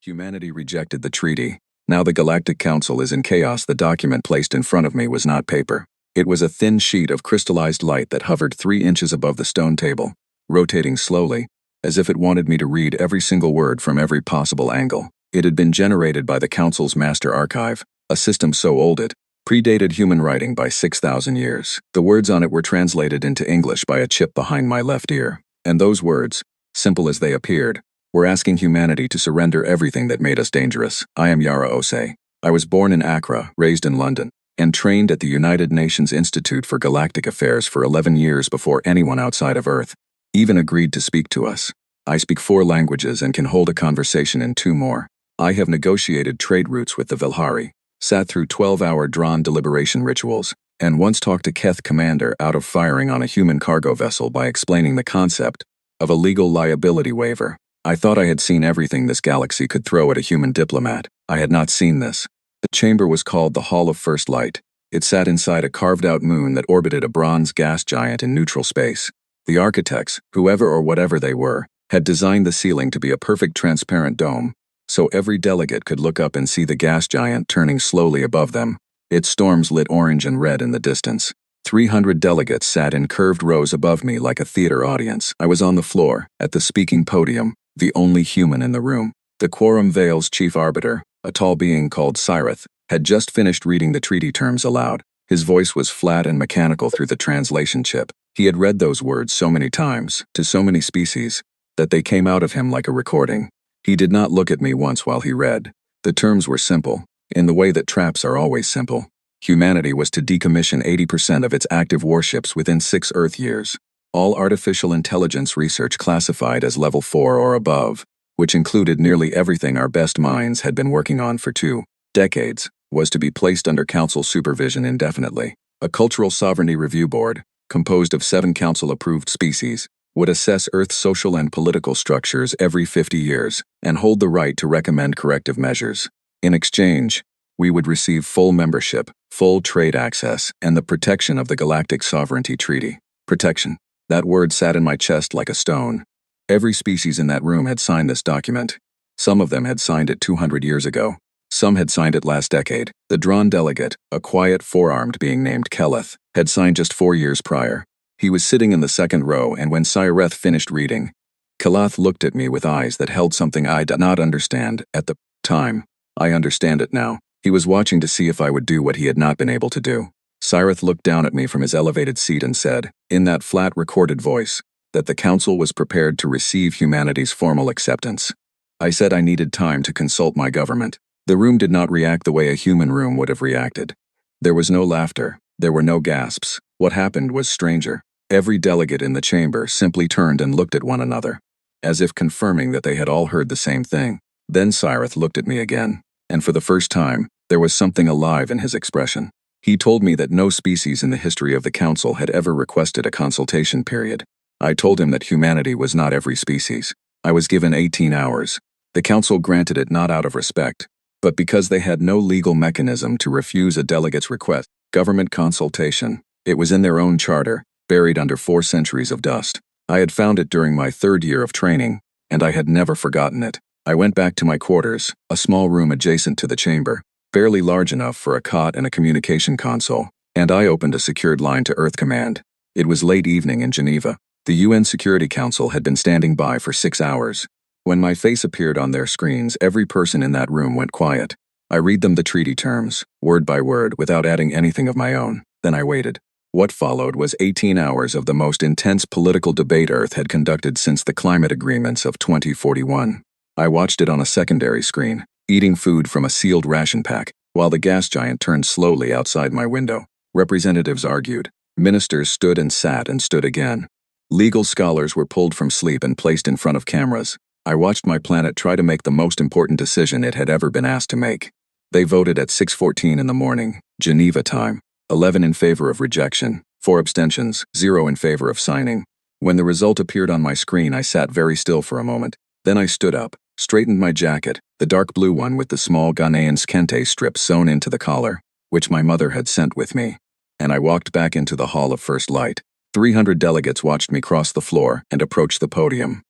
Humanity rejected the treaty. Now the Galactic Council is in chaos. The document placed in front of me was not paper. It was a thin sheet of crystallized light that hovered 3 inches above the stone table, rotating slowly, as if it wanted me to read every single word from every possible angle. It had been generated by the Council's master archive, a system so old it predated human writing by 6,000 years. The words on it were translated into English by a chip behind my left ear, and those words, simple as they appeared, were asking humanity to surrender everything that made us dangerous. I am Yara Osei. I was born in Accra, raised in London, and trained at the United Nations Institute for Galactic Affairs for 11 years before anyone outside of Earth even agreed to speak to us. I speak 4 languages and can hold a conversation in 2 more. I have negotiated trade routes with the Vilhari, sat through 12-hour drawn deliberation rituals, and once talked a Keth commander out of firing on a human cargo vessel by explaining the concept of a legal liability waiver. I thought I had seen everything this galaxy could throw at a human diplomat. I had not seen this. The chamber was called the Hall of First Light. It sat inside a carved-out moon that orbited a bronze gas giant in neutral space. The architects, whoever or whatever they were, had designed the ceiling to be a perfect transparent dome, so every delegate could look up and see the gas giant turning slowly above them. Its storms lit orange and red in the distance. 300 delegates sat in curved rows above me like a theater audience. I was on the floor, at the speaking podium, the only human in the room. The Quorum Vale's chief arbiter, a tall being called Cyrith, had just finished reading the treaty terms aloud. His voice was flat and mechanical through the translation chip. He had read those words so many times, to so many species, that they came out of him like a recording. He did not look at me once while he read. The terms were simple, in the way that traps are always simple. Humanity was to decommission 80% of its active warships within 6 Earth years. All artificial intelligence research classified as level 4 or above, which included nearly everything our best minds had been working on for 2 decades, was to be placed under Council supervision indefinitely. A cultural sovereignty review board, composed of 7 Council-approved species, would assess Earth's social and political structures every 50 years and hold the right to recommend corrective measures. In exchange, we would receive full membership, full trade access, and the protection of the Galactic Sovereignty Treaty. Protection. That word sat in my chest like a stone. Every species in that room had signed this document. Some of them had signed it 200 years ago. Some had signed it last decade. The drawn delegate, a quiet 4-armed being named Keleth, had signed just 4 years prior. He was sitting in the second row, and when Cyrith finished reading, Keleth looked at me with eyes that held something I did not understand at the time. I understand it now. He was watching to see if I would do what he had not been able to do. Cyrith looked down at me from his elevated seat and said, in that flat recorded voice, that the Council was prepared to receive humanity's formal acceptance. I said I needed time to consult my government. The room did not react the way a human room would have reacted. There was no laughter. There were no gasps. What happened was stranger. Every delegate in the chamber simply turned and looked at one another, as if confirming that they had all heard the same thing. Then Cyrith looked at me again, and for the first time, there was something alive in his expression. He told me that no species in the history of the Council had ever requested a consultation period. I told him that humanity was not every species. I was given 18 hours. The Council granted it not out of respect, but because they had no legal mechanism to refuse a delegate's request. Government consultation. It was in their own charter, buried under 4 centuries of dust. I had found it during my 3rd year of training, and I had never forgotten it. I went back to my quarters, a small room adjacent to the chamber, barely large enough for a cot and a communication console, and I opened a secured line to Earth Command. It was late evening in Geneva. The UN Security Council had been standing by for 6 hours. When my face appeared on their screens, every person in that room went quiet. I read them the treaty terms, word by word, without adding anything of my own. Then I waited. What followed was 18 hours of the most intense political debate Earth had conducted since the climate agreements of 2041. I watched it on a secondary screen, eating food from a sealed ration pack, while the gas giant turned slowly outside my window. Representatives argued. Ministers stood and stood again. Legal scholars were pulled from sleep and placed in front of cameras. I watched my planet try to make the most important decision it had ever been asked to make. They voted at 6:14 in the morning, Geneva time. 11 in favor of rejection, 4 abstentions, 0 in favor of signing. When the result appeared on my screen, I sat very still for a moment. Then I stood up, straightened my jacket, the dark blue one with the small Ghanaian skente strip sewn into the collar, which my mother had sent with me, and I walked back into the Hall of First Light. 300 delegates watched me cross the floor and approach the podium.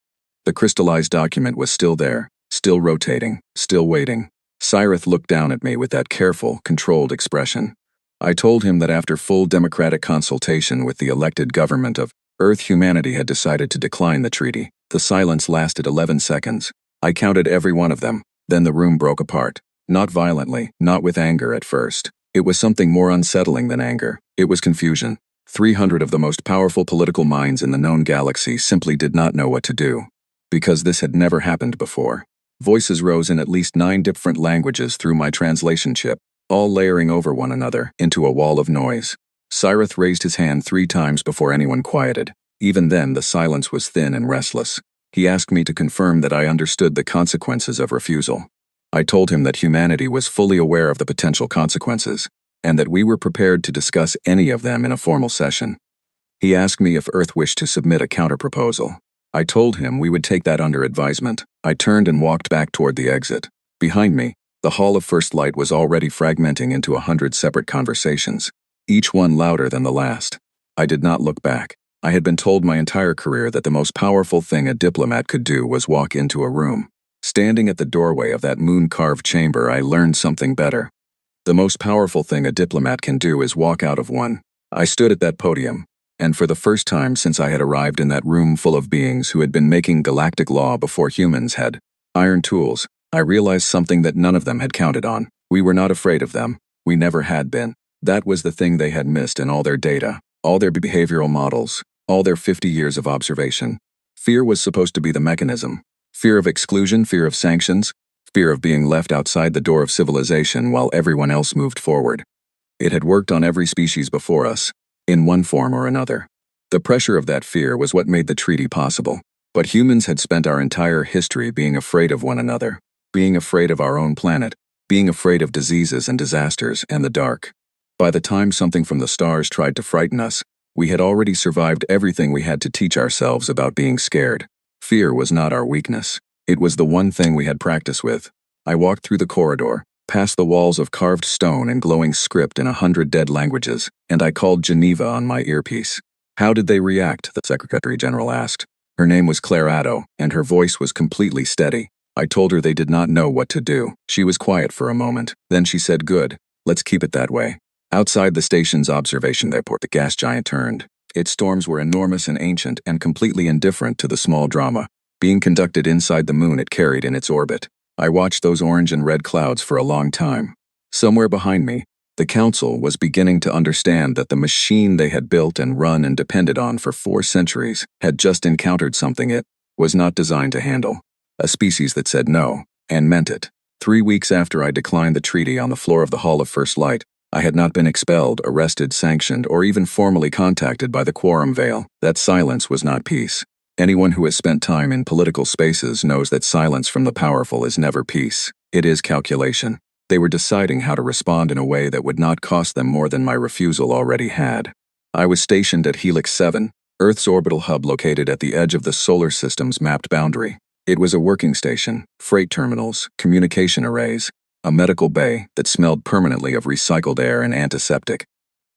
The crystallized document was still there, still rotating, still waiting. Cyrith looked down at me with that careful, controlled expression. I told him that after full democratic consultation with the elected government of Earth, humanity had decided to decline the treaty. The silence lasted 11 seconds. I counted every one of them. Then the room broke apart. Not violently, not with anger at first. It was something more unsettling than anger. It was confusion. 300 of the most powerful political minds in the known galaxy simply did not know what to do. Because this had never happened before. Voices rose in at least 9 different languages through my translation chip, all layering over one another into a wall of noise. Cyrith raised his hand 3 times before anyone quieted. Even then, the silence was thin and restless. He asked me to confirm that I understood the consequences of refusal. I told him that humanity was fully aware of the potential consequences, and that we were prepared to discuss any of them in a formal session. He asked me if Earth wished to submit a counterproposal. I told him we would take that under advisement. I turned and walked back toward the exit. Behind me, the Hall of First Light was already fragmenting into 100 separate conversations, each one louder than the last. I did not look back. I had been told my entire career that the most powerful thing a diplomat could do was walk into a room. Standing at the doorway of that moon-carved chamber, I learned something better. The most powerful thing a diplomat can do is walk out of one. I stood at that podium, and for the first time since I had arrived in that room full of beings who had been making galactic law before humans had iron tools, I realized something that none of them had counted on. We were not afraid of them. We never had been. That was the thing they had missed in all their data, all their behavioral models, all their 50 years of observation. Fear was supposed to be the mechanism. Fear of exclusion, fear of sanctions, fear of being left outside the door of civilization while everyone else moved forward. It had worked on every species before us, in one form or another. The pressure of that fear was what made the treaty possible. But humans had spent our entire history being afraid of one another, being afraid of our own planet, being afraid of diseases and disasters and the dark. By the time something from the stars tried to frighten us, we had already survived everything we had to teach ourselves about being scared. Fear was not our weakness. It was the one thing we had practice with. I walked through the corridor, past the walls of carved stone and glowing script in 100 dead languages, and I called Geneva on my earpiece. How did they react? The Secretary General asked. Her name was Claire Addo, and her voice was completely steady. I told her they did not know what to do. She was quiet for a moment. Then she said, "Good. Let's keep it that way." Outside the station's observation airport, the gas giant turned. Its storms were enormous and ancient and completely indifferent to the small drama being conducted inside the moon it carried in its orbit. I watched those orange and red clouds for a long time. Somewhere behind me, the Council was beginning to understand that the machine they had built and run and depended on for 4 centuries had just encountered something it was not designed to handle. A species that said no, and meant it. 3 weeks after I declined the treaty on the floor of the Hall of First Light, I had not been expelled, arrested, sanctioned, or even formally contacted by the Quorum Veil. That silence was not peace. Anyone who has spent time in political spaces knows that silence from the powerful is never peace. It is calculation. They were deciding how to respond in a way that would not cost them more than my refusal already had. I was stationed at Helix 7, Earth's orbital hub located at the edge of the solar system's mapped boundary. It was a working station, freight terminals, communication arrays, a medical bay that smelled permanently of recycled air and antiseptic.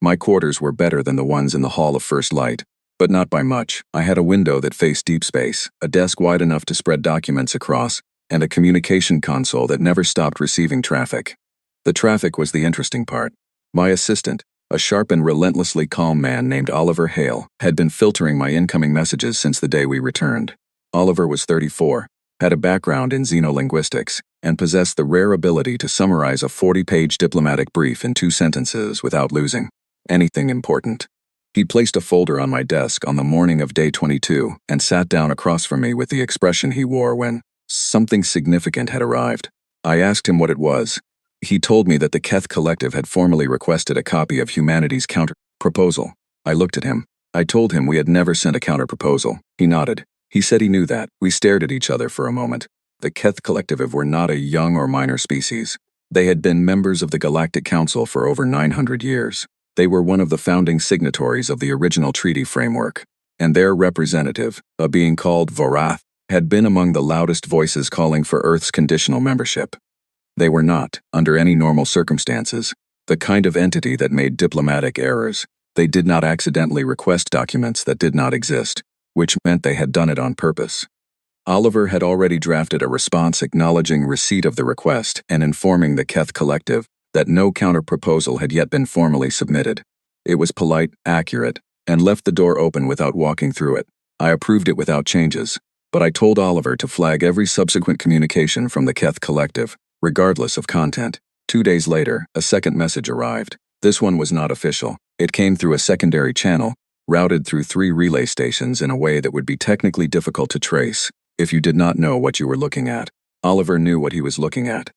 My quarters were better than the ones in the Hall of First Light, but not by much. I had a window that faced deep space, a desk wide enough to spread documents across, and a communication console that never stopped receiving traffic. The traffic was the interesting part. My assistant, a sharp and relentlessly calm man named Oliver Hale, had been filtering my incoming messages since the day we returned. Oliver was 34, had a background in xenolinguistics, and possessed the rare ability to summarize a 40-page diplomatic brief in 2 sentences without losing anything important. He placed a folder on my desk on the morning of day 22 and sat down across from me with the expression he wore when something significant had arrived. I asked him what it was. He told me that the Keth Collective had formally requested a copy of humanity's counter-proposal. I looked at him. I told him we had never sent a counter-proposal. He nodded. He said he knew that. We stared at each other for a moment. The Keth Collective were not a young or minor species. They had been members of the Galactic Council for over 900 years. They were one of the founding signatories of the original treaty framework, and their representative, a being called Vorath, had been among the loudest voices calling for Earth's conditional membership. They were not, under any normal circumstances, the kind of entity that made diplomatic errors. They did not accidentally request documents that did not exist, which meant they had done it on purpose. Oliver had already drafted a response acknowledging receipt of the request and informing the Keth Collective that no counter-proposal had yet been formally submitted. It was polite, accurate, and left the door open without walking through it. I approved it without changes, but I told Oliver to flag every subsequent communication from the Keth Collective, regardless of content. 2 days later, a second message arrived. This one was not official. It came through a secondary channel, routed through 3 relay stations in a way that would be technically difficult to trace if you did not know what you were looking at. Oliver knew what he was looking at.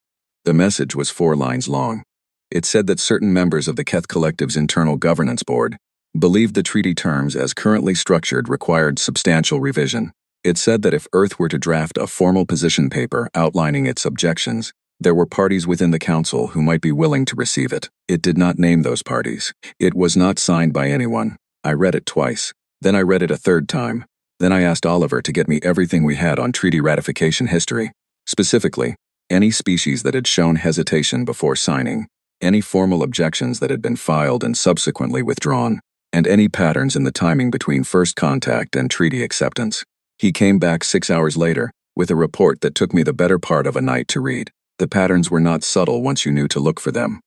The message was 4 lines long. It said that certain members of the Keth Collective's internal governance board believed the treaty terms as currently structured required substantial revision. It said that if Earth were to draft a formal position paper outlining its objections, there were parties within the Council who might be willing to receive it. It did not name those parties. It was not signed by anyone. I read it twice. Then I read it a third time. Then I asked Oliver to get me everything we had on treaty ratification history. Specifically, any species that had shown hesitation before signing, any formal objections that had been filed and subsequently withdrawn, and any patterns in the timing between first contact and treaty acceptance. He came back 6 hours later, with a report that took me the better part of a night to read. The patterns were not subtle once you knew to look for them.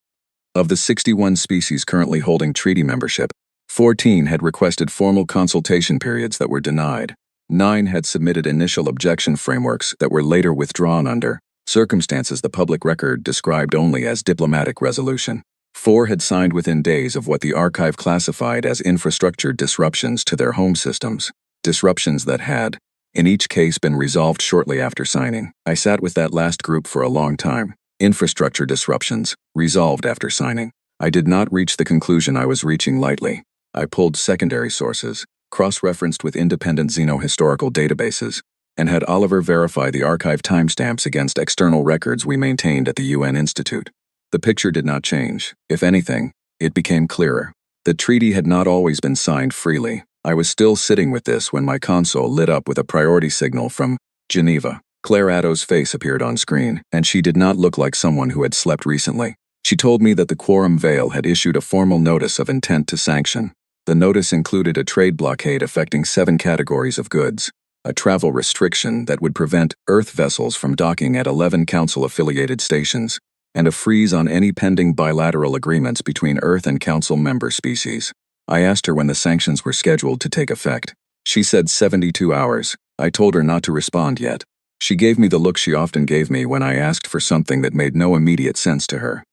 Of the 61 species currently holding treaty membership, 14 had requested formal consultation periods that were denied. 9 had submitted initial objection frameworks that were later withdrawn under circumstances the public record described only as diplomatic resolution. 4 had signed within days of what the archive classified as infrastructure disruptions to their home systems, disruptions that had, in each case, been resolved shortly after signing. I sat with that last group for a long time. Infrastructure disruptions, resolved after signing. I did not reach the conclusion I was reaching lightly. I pulled secondary sources, cross-referenced with independent xenohistorical databases, and had Oliver verify the archive timestamps against external records we maintained at the UN Institute. The picture did not change. If anything, it became clearer. The treaty had not always been signed freely. I was still sitting with this when my console lit up with a priority signal from Geneva. Claire Addo's face appeared on screen, and she did not look like someone who had slept recently. She told me that the Quorum Vale had issued a formal notice of intent to sanction. The notice included a trade blockade affecting 7 categories of goods, a travel restriction that would prevent Earth vessels from docking at 11 Council-affiliated stations, and a freeze on any pending bilateral agreements between Earth and Council member species. I asked her when the sanctions were scheduled to take effect. She said 72 hours. I told her not to respond yet. She gave me the look she often gave me when I asked for something that made no immediate sense to her.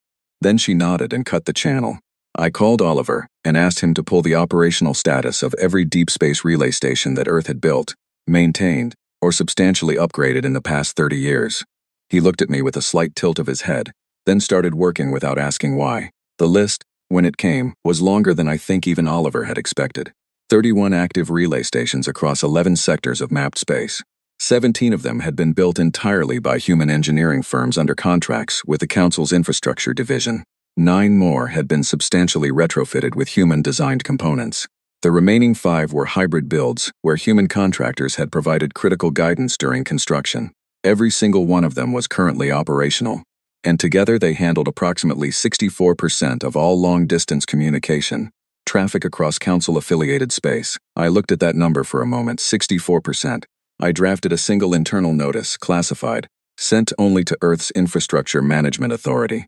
Then she nodded and cut the channel. I called Oliver and asked him to pull the operational status of every deep space relay station that Earth had built, maintained, or substantially upgraded in the past 30 years. He looked at me with a slight tilt of his head, then started working without asking why. The list, when it came, was longer than I think even Oliver had expected. 31 active relay stations across 11 sectors of mapped space. 17 of them had been built entirely by human engineering firms under contracts with the Council's infrastructure division. 9 more had been substantially retrofitted with human-designed components. The remaining 5 were hybrid builds, where human contractors had provided critical guidance during construction. Every single one of them was currently operational, and together they handled approximately 64% of all long-distance communication, traffic across Council-affiliated space. I looked at that number for a moment, 64%. I drafted a single internal notice, classified, sent only to Earth's Infrastructure Management Authority,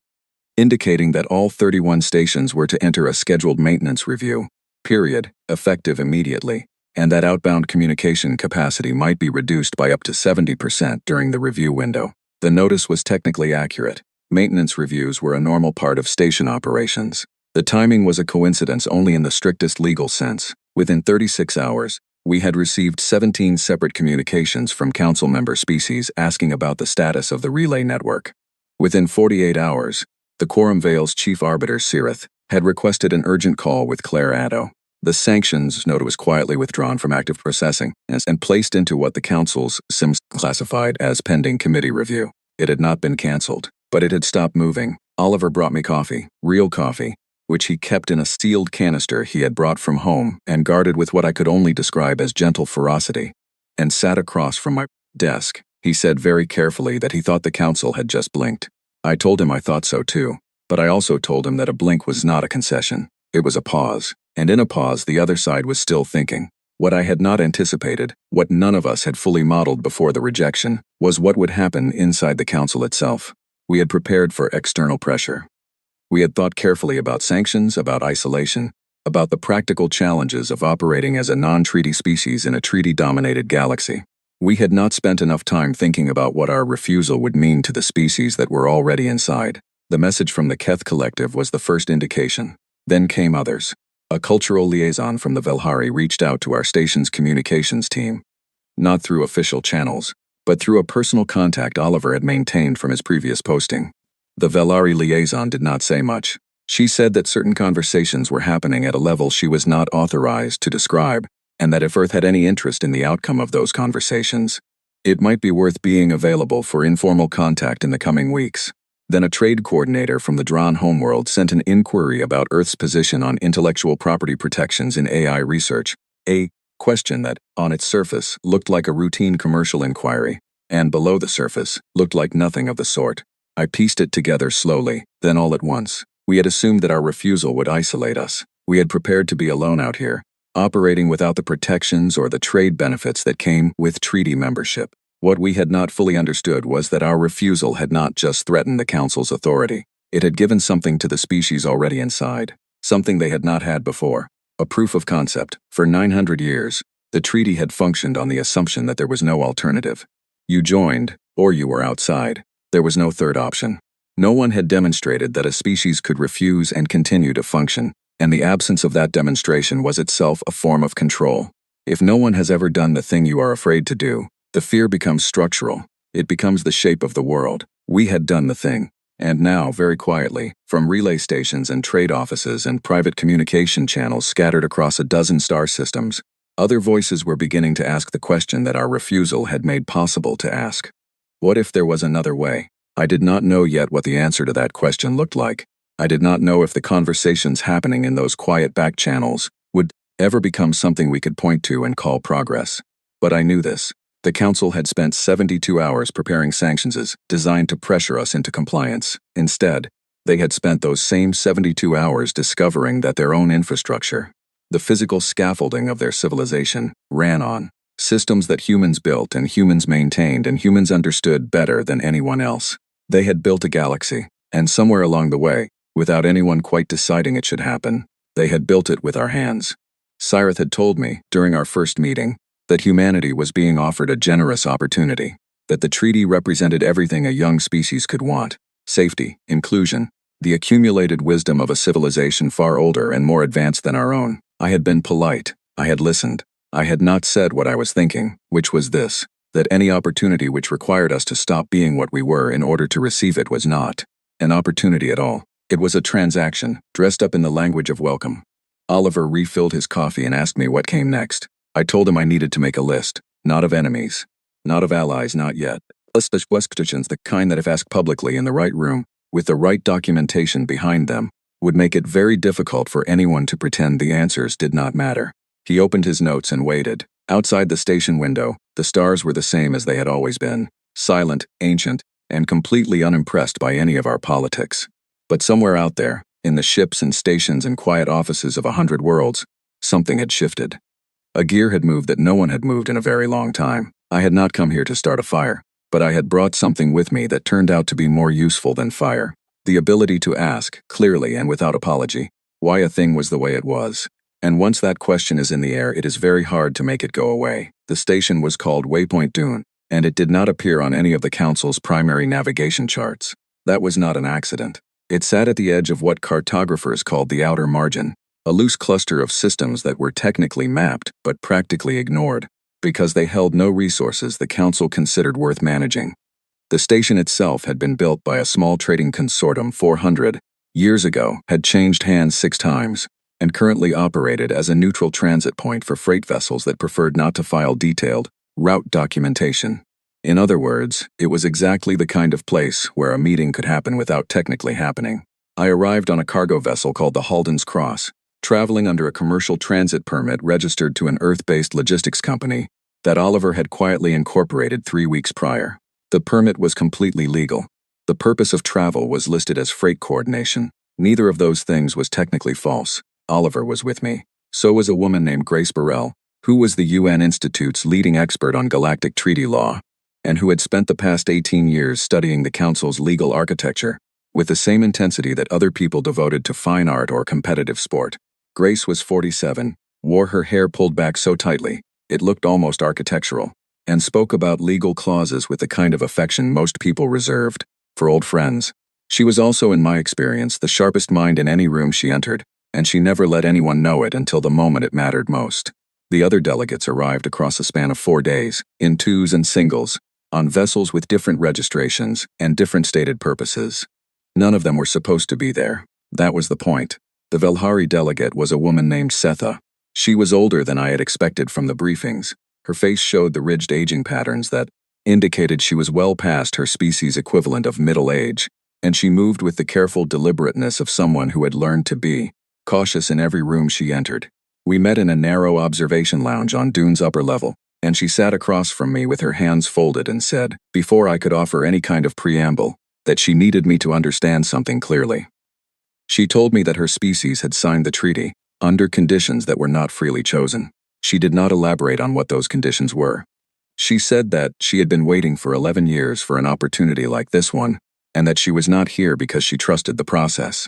indicating that all 31 stations were to enter a scheduled maintenance review, period, effective immediately, and that outbound communication capacity might be reduced by up to 70% during the review window. The notice was technically accurate. Maintenance reviews were a normal part of station operations. The timing was a coincidence only in the strictest legal sense. Within 36 hours, we had received 17 separate communications from Council member species asking about the status of the relay network. Within 48 hours, the Quorum Vale's chief arbiter, Sirith, had requested an urgent call with Claire Addo. The sanctions note was quietly withdrawn from active processing and placed into what the Council's SIMS classified as pending committee review. It had not been cancelled, but it had stopped moving. Oliver brought me coffee, real coffee, which he kept in a sealed canister he had brought from home and guarded with what I could only describe as gentle ferocity, and sat across from my desk. He said very carefully that he thought the Council had just blinked. I told him I thought so too, but I also told him that a blink was not a concession. It was a pause, and in a pause the other side was still thinking. What I had not anticipated, what none of us had fully modeled before the rejection, was what would happen inside the council itself. We had prepared for external pressure. We had thought carefully about sanctions, about isolation, about the practical challenges of operating as a non-treaty species in a treaty-dominated galaxy. We had not spent enough time thinking about what our refusal would mean to the species that were already inside. The message from the Keth Collective was the first indication. Then came others. A cultural liaison from the Velhari reached out to our station's communications team. Not through official channels, but through a personal contact Oliver had maintained from his previous posting. The Velhari liaison did not say much. She said that certain conversations were happening at a level she was not authorized to describe, and that if Earth had any interest in the outcome of those conversations, it might be worth being available for informal contact in the coming weeks. Then a trade coordinator from the Dran homeworld sent an inquiry about Earth's position on intellectual property protections in AI research, a question that, on its surface, looked like a routine commercial inquiry, and below the surface, looked like nothing of the sort. I pieced it together slowly, then all at once. We had assumed that our refusal would isolate us. We had prepared to be alone out here, operating without the protections or the trade benefits that came with treaty membership. What we had not fully understood was that our refusal had not just threatened the Council's authority. It had given something to the species already inside, something they had not had before, a proof of concept. For 900 years, the treaty had functioned on the assumption that there was no alternative. You joined, or you were outside. There was no third option. No one had demonstrated that a species could refuse and continue to function, and the absence of that demonstration was itself a form of control. If no one has ever done the thing you are afraid to do, the fear becomes structural. It becomes the shape of the world. We had done the thing. And now, very quietly, from relay stations and trade offices and private communication channels scattered across a dozen star systems, other voices were beginning to ask the question that our refusal had made possible to ask. What if there was another way? I did not know yet what the answer to that question looked like. I did not know if the conversations happening in those quiet back channels would ever become something we could point to and call progress. But I knew this. The Council had spent 72 hours preparing sanctions designed to pressure us into compliance. Instead, they had spent those same 72 hours discovering that their own infrastructure, the physical scaffolding of their civilization, ran on systems that humans built and humans maintained and humans understood better than anyone else. They had built a galaxy, and somewhere along the way, without anyone quite deciding it should happen, they had built it with our hands. Cyrith had told me, during our first meeting, that humanity was being offered a generous opportunity, that the treaty represented everything a young species could want: safety, inclusion, the accumulated wisdom of a civilization far older and more advanced than our own. I had been polite. I had listened. I had not said what I was thinking, which was this: that any opportunity which required us to stop being what we were in order to receive it was not an opportunity at all. It was a transaction, dressed up in the language of welcome. Oliver refilled his coffee and asked me what came next. I told him I needed to make a list, not of enemies, not of allies, not yet. Questions, the kind that if asked publicly in the right room, with the right documentation behind them, would make it very difficult for anyone to pretend the answers did not matter. He opened his notes and waited. Outside the station window, the stars were the same as they had always been, silent, ancient, and completely unimpressed by any of our politics. But somewhere out there, in the ships and stations and quiet offices of 100 worlds, something had shifted. A gear had moved that no one had moved in a very long time. I had not come here to start a fire, but I had brought something with me that turned out to be more useful than fire: the ability to ask, clearly and without apology, why a thing was the way it was. And once that question is in the air, it is very hard to make it go away. The station was called Waypoint Dune, and it did not appear on any of the Council's primary navigation charts. That was not an accident. It sat at the edge of what cartographers called the outer margin, a loose cluster of systems that were technically mapped but practically ignored, because they held no resources the Council considered worth managing. The station itself had been built by a small trading consortium 400 years ago, had changed hands 6 times, and currently operated as a neutral transit point for freight vessels that preferred not to file detailed route documentation. In other words, it was exactly the kind of place where a meeting could happen without technically happening. I arrived on a cargo vessel called the Halden's Cross, traveling under a commercial transit permit registered to an Earth-based logistics company that Oliver had quietly incorporated 3 weeks prior. The permit was completely legal. The purpose of travel was listed as freight coordination. Neither of those things was technically false. Oliver was with me. So was a woman named Grace Burrell, who was the UN Institute's leading expert on galactic treaty law, and who had spent the past 18 years studying the Council's legal architecture with the same intensity that other people devoted to fine art or competitive sport. Grace was 47, wore her hair pulled back so tightly it looked almost architectural, and spoke about legal clauses with the kind of affection most people reserved for old friends. She was also, in my experience, the sharpest mind in any room she entered, and she never let anyone know it until the moment it mattered most. The other delegates arrived across a span of 4 days, in twos and singles, on vessels with different registrations and different stated purposes. None of them were supposed to be there. That was the point. The Velhari delegate was a woman named Setha. She was older than I had expected from the briefings. Her face showed the ridged aging patterns that indicated she was well past her species' equivalent of middle age, and she moved with the careful deliberateness of someone who had learned to be cautious in every room she entered. We met in a narrow observation lounge on Dune's upper level, and she sat across from me with her hands folded and said, before I could offer any kind of preamble, that she needed me to understand something clearly. She told me that her species had signed the treaty under conditions that were not freely chosen. She did not elaborate on what those conditions were. She said that she had been waiting for 11 years for an opportunity like this one, and that she was not here because she trusted the process.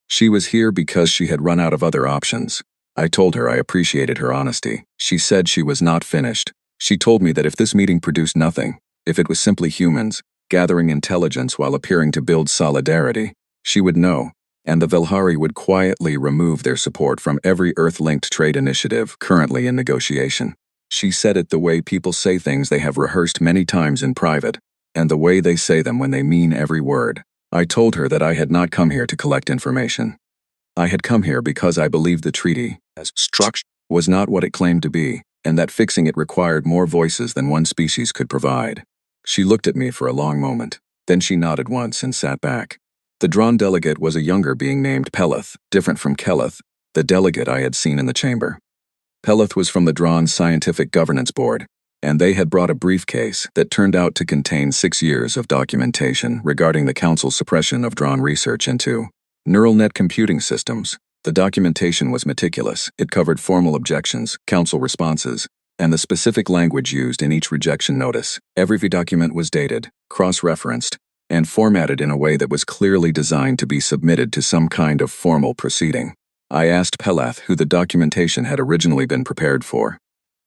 She was here because she had run out of other options. I told her I appreciated her honesty. She said she was not finished. She told me that if this meeting produced nothing, if it was simply humans gathering intelligence while appearing to build solidarity, she would know, and the Velhari would quietly remove their support from every Earth-linked trade initiative currently in negotiation. She said it the way people say things they have rehearsed many times in private, and the way they say them when they mean every word. I told her that I had not come here to collect information. I had come here because I believed the treaty, as structured, was not what it claimed to be, and that fixing it required more voices than one species could provide. She looked at me for a long moment. Then she nodded once and sat back. The drawn delegate was a younger being named Peleth, different from Keleth, the delegate I had seen in the chamber. Peleth was from the Drawn Scientific Governance Board, and they had brought a briefcase that turned out to contain 6 years of documentation regarding the Council's suppression of Drawn research into neural net computing systems. The documentation was meticulous. It covered formal objections, Council responses, and the specific language used in each rejection notice. Every document was dated, cross-referenced, and formatted in a way that was clearly designed to be submitted to some kind of formal proceeding. I asked Peleth who the documentation had originally been prepared for.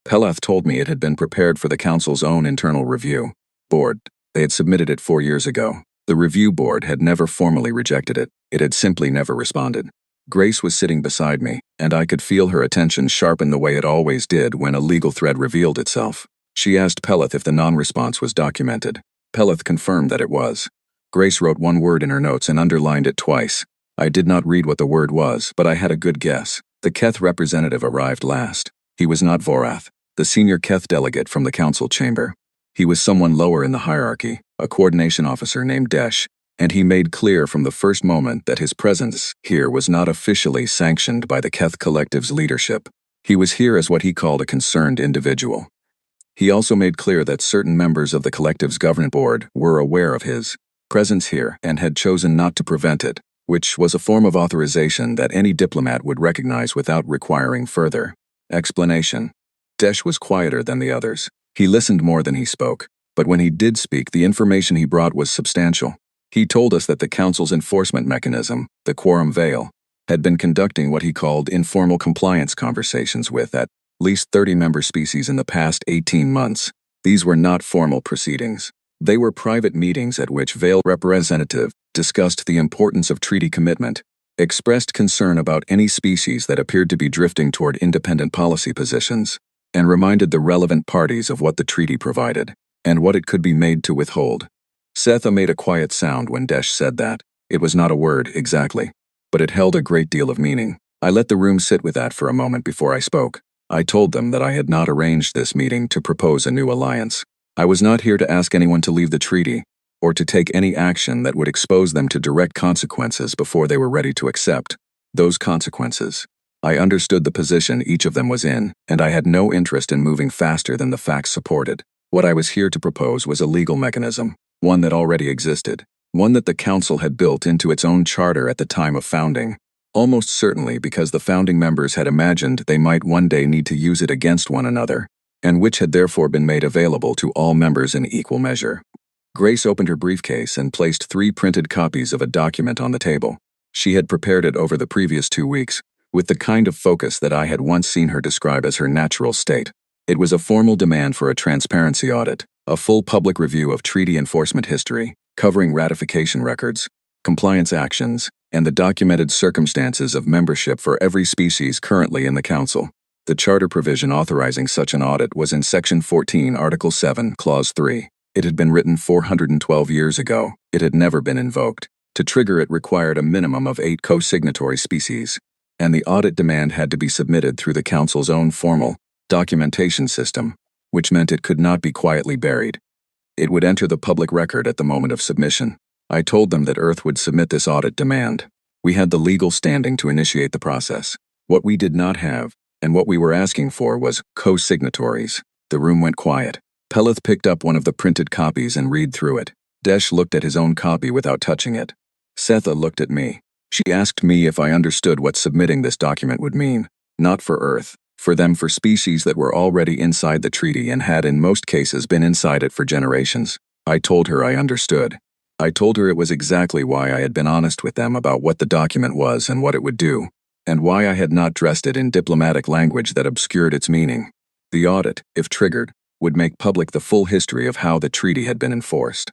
Peleth told me it had been prepared for the Council's own internal review board. They had submitted it 4 years ago. The review board had never formally rejected it. It had simply never responded. Grace was sitting beside me, and I could feel her attention sharpen the way it always did when a legal thread revealed itself. She asked Peleth if the non-response was documented. Peleth confirmed that it was. Grace wrote one word in her notes and underlined it twice. I did not read what the word was, but I had a good guess. The Keth representative arrived last. He was not Vorath, the senior Keth delegate from the Council chamber. He was someone lower in the hierarchy, a coordination officer named Desh, and he made clear from the first moment that his presence here was not officially sanctioned by the Keth Collective's leadership. He was here as what he called a concerned individual. He also made clear that certain members of the Collective's governing board were aware of his presence here and had chosen not to prevent it, which was a form of authorization that any diplomat would recognize without requiring further explanation. Desh was quieter than the others. He listened more than he spoke, but when he did speak, the information he brought was substantial. He told us that the Council's enforcement mechanism, the Quorum Veil, had been conducting what he called informal compliance conversations with at least 30 member species in the past 18 months. These were not formal proceedings. They were private meetings at which Veil representative discussed the importance of treaty commitment, expressed concern about any species that appeared to be drifting toward independent policy positions, and reminded the relevant parties of what the treaty provided, and what it could be made to withhold. Setha made a quiet sound when Desh said that. It was not a word, exactly, but it held a great deal of meaning. I let the room sit with that for a moment before I spoke. I told them that I had not arranged this meeting to propose a new alliance. I was not here to ask anyone to leave the treaty, or to take any action that would expose them to direct consequences before they were ready to accept those consequences. I understood the position each of them was in, and I had no interest in moving faster than the facts supported. What I was here to propose was a legal mechanism, one that already existed, one that the Council had built into its own charter at the time of founding, Almost certainly because the founding members had imagined they might one day need to use it against one another, and which had therefore been made available to all members in equal measure. Grace opened her briefcase and placed 3 printed copies of a document on the table. She had prepared it over the previous 2 weeks, with the kind of focus that I had once seen her describe as her natural state. It was a formal demand for a transparency audit, a full public review of treaty enforcement history, covering ratification records, compliance actions, and the documented circumstances of membership for every species currently in the Council. The charter provision authorizing such an audit was in Section 14, Article 7, Clause 3. It had been written 412 years ago. It had never been invoked. To trigger it required a minimum of 8 co-signatory species, and the audit demand had to be submitted through the Council's own formal documentation system, which meant it could not be quietly buried. It would enter the public record at the moment of submission. I told them that Earth would submit this audit demand. We had the legal standing to initiate the process. What we did not have, and what we were asking for, was co-signatories. The room went quiet. Peleth picked up one of the printed copies and read through it. Desh looked at his own copy without touching it. Setha looked at me. She asked me if I understood what submitting this document would mean. Not for Earth. For them, for species that were already inside the treaty and had in most cases been inside it for generations. I told her I understood. I told her it was exactly why I had been honest with them about what the document was and what it would do, and why I had not dressed it in diplomatic language that obscured its meaning. The audit, if triggered, would make public the full history of how the treaty had been enforced.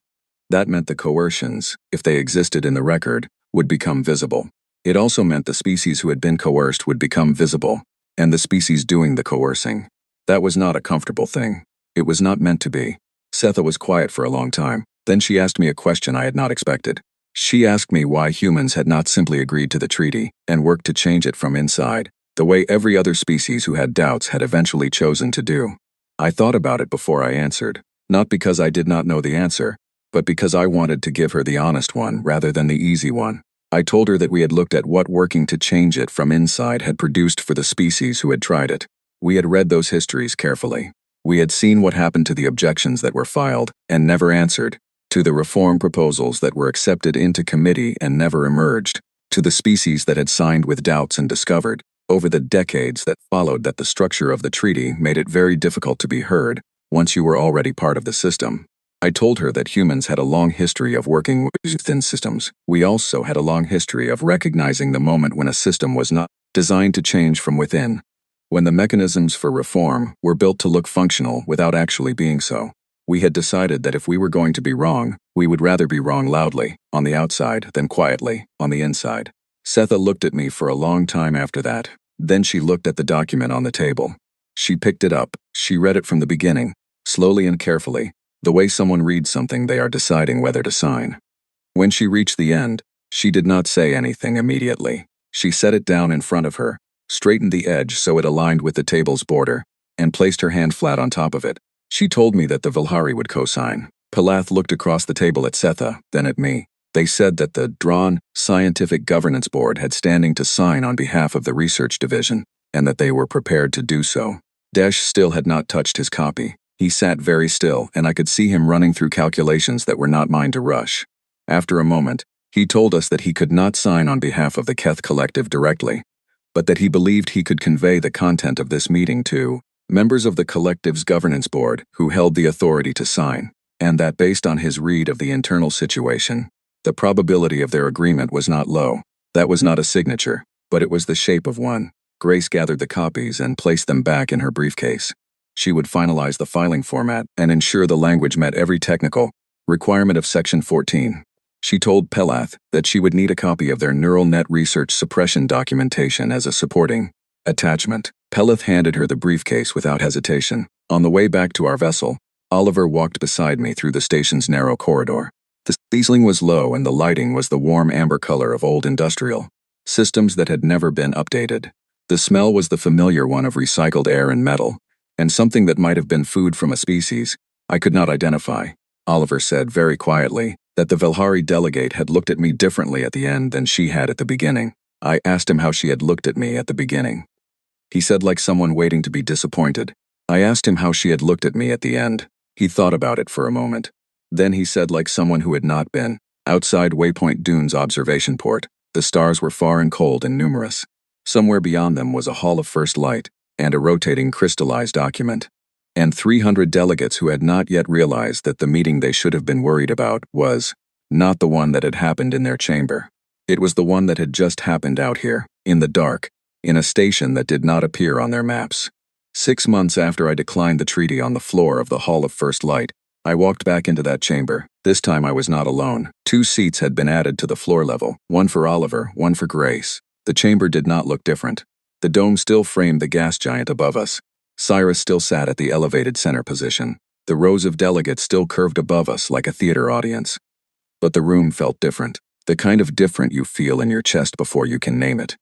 That meant the coercions, if they existed in the record, would become visible. It also meant the species who had been coerced would become visible, and the species doing the coercing. That was not a comfortable thing. It was not meant to be. Setha was quiet for a long time. Then she asked me a question I had not expected. She asked me why humans had not simply agreed to the treaty and worked to change it from inside, the way every other species who had doubts had eventually chosen to do. I thought about it before I answered, not because I did not know the answer, but because I wanted to give her the honest one rather than the easy one. I told her that we had looked at what working to change it from inside had produced for the species who had tried it. We had read those histories carefully. We had seen what happened to the objections that were filed and never answered, to the reform proposals that were accepted into committee and never emerged, to the species that had signed with doubts and discovered, over the decades that followed, that the structure of the treaty made it very difficult to be heard once you were already part of the system. I told her that humans had a long history of working within systems. We also had a long history of recognizing the moment when a system was not designed to change from within, when the mechanisms for reform were built to look functional without actually being so. We had decided that if we were going to be wrong, we would rather be wrong loudly, on the outside, than quietly, on the inside. Setha looked at me for a long time after that. Then she looked at the document on the table. She picked it up. She read it from the beginning, slowly and carefully, the way someone reads something they are deciding whether to sign. When she reached the end, she did not say anything immediately. She set it down in front of her, straightened the edge so it aligned with the table's border, and placed her hand flat on top of it. She told me that the Vilhari would co-sign. Palath looked across the table at Setha, then at me. They said that the drawn Scientific Governance Board had standing to sign on behalf of the Research Division, and that they were prepared to do so. Desh still had not touched his copy. He sat very still, and I could see him running through calculations that were not mine to rush. After a moment, he told us that he could not sign on behalf of the Keth Collective directly, but that he believed he could convey the content of this meeting to members of the Collective's Governance Board who held the authority to sign, and that based on his read of the internal situation, the probability of their agreement was not low. That was not a signature, but it was the shape of one. Grace gathered the copies and placed them back in her briefcase. She would finalize the filing format and ensure the language met every technical requirement of Section 14. She told Pelath that she would need a copy of their neural net research suppression documentation as a supporting attachment. Pelath handed her the briefcase without hesitation. On the way back to our vessel, Oliver walked beside me through the station's narrow corridor. The ceiling was low and the lighting was the warm amber color of old industrial systems that had never been updated. The smell was the familiar one of recycled air and metal, and something that might have been food from a species I could not identify. Oliver said very quietly that the Vilhari delegate had looked at me differently at the end than she had at the beginning. I asked him how she had looked at me at the beginning. He said like someone waiting to be disappointed. I asked him how she had looked at me at the end. He thought about it for a moment. Then he said like someone who had not been outside Waypoint Dunes observation port. The stars were far and cold and numerous. Somewhere beyond them was a hall of first light, and a rotating crystallized document. And 300 delegates who had not yet realized that the meeting they should have been worried about was not the one that had happened in their chamber. It was the one that had just happened out here, in the dark, in a station that did not appear on their maps. 6 months after I declined the treaty on the floor of the Hall of First Light, I walked back into that chamber. This time I was not alone. 2 seats had been added to the floor level, one for Oliver, one for Grace. The chamber did not look different. The dome still framed the gas giant above us. Cyrus still sat at the elevated center position. The rows of delegates still curved above us like a theater audience. But the room felt different. The kind of different you feel in your chest before you can name it.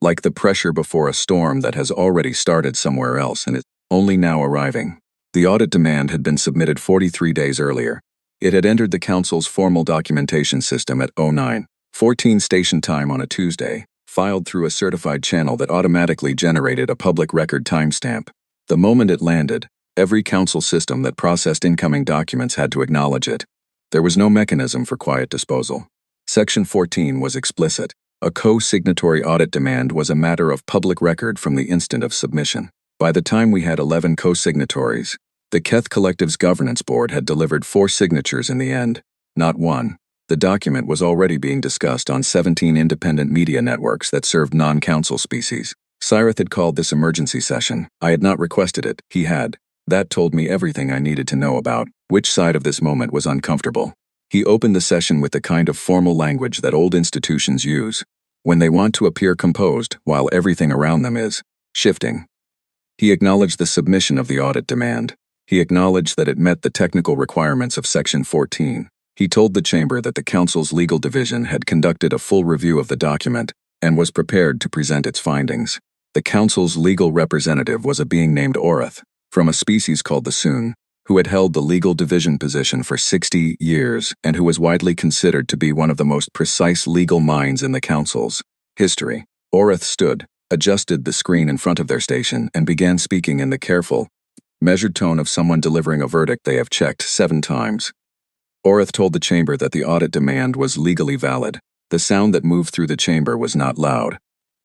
Like the pressure before a storm that has already started somewhere else and is only now arriving. The audit demand had been submitted 43 days earlier. It had entered the Council's formal documentation system at 09:14 station time on a Tuesday, filed through a certified channel that automatically generated a public record timestamp. The moment it landed, every Council system that processed incoming documents had to acknowledge it. There was no mechanism for quiet disposal. Section 14 was explicit. A co-signatory audit demand was a matter of public record from the instant of submission. By the time we had 11 co-signatories, the Keth Collective's governance board had delivered 4 signatures in the end, not one. The document was already being discussed on 17 independent media networks that served non-council species. Cyrus had called this emergency session. I had not requested it, he had. That told me everything I needed to know about which side of this moment was uncomfortable. He opened the session with the kind of formal language that old institutions use when they want to appear composed while everything around them is shifting. He acknowledged the submission of the audit demand. He acknowledged that it met the technical requirements of Section 14. He told the chamber that the Council's legal division had conducted a full review of the document and was prepared to present its findings. The Council's legal representative was a being named Orith, from a species called the Soon, who had held the legal division position for 60 years and who was widely considered to be one of the most precise legal minds in the Council's history. Orith stood, adjusted the screen in front of their station, and began speaking in the careful, measured tone of someone delivering a verdict they have checked 7 times. Orith told the chamber that the audit demand was legally valid. The sound that moved through the chamber was not loud.